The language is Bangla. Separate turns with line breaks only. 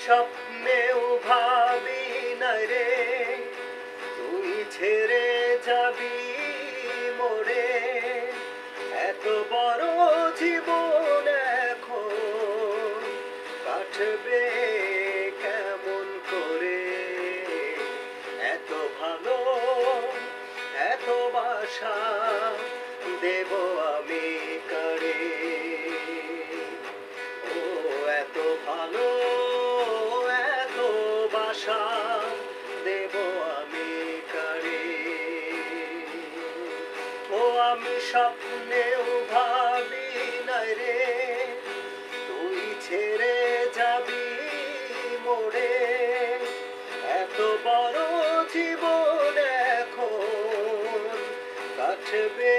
স্বপ্নেও ভাবি না রে তুই ছেড়ে যাবি মোরে। এত বড় জীবন এখন কাটবে কেমন করে। এত ভালো এত বাসা দেব আমি কারে। ও এত ভালো এত বাসা দেব আমি কারে। ও আমি স্বপ্নেও ভাবি নাই রে তুই ছেড়ে যাবি মোরে। এত বড় জীবন এখন কাটবে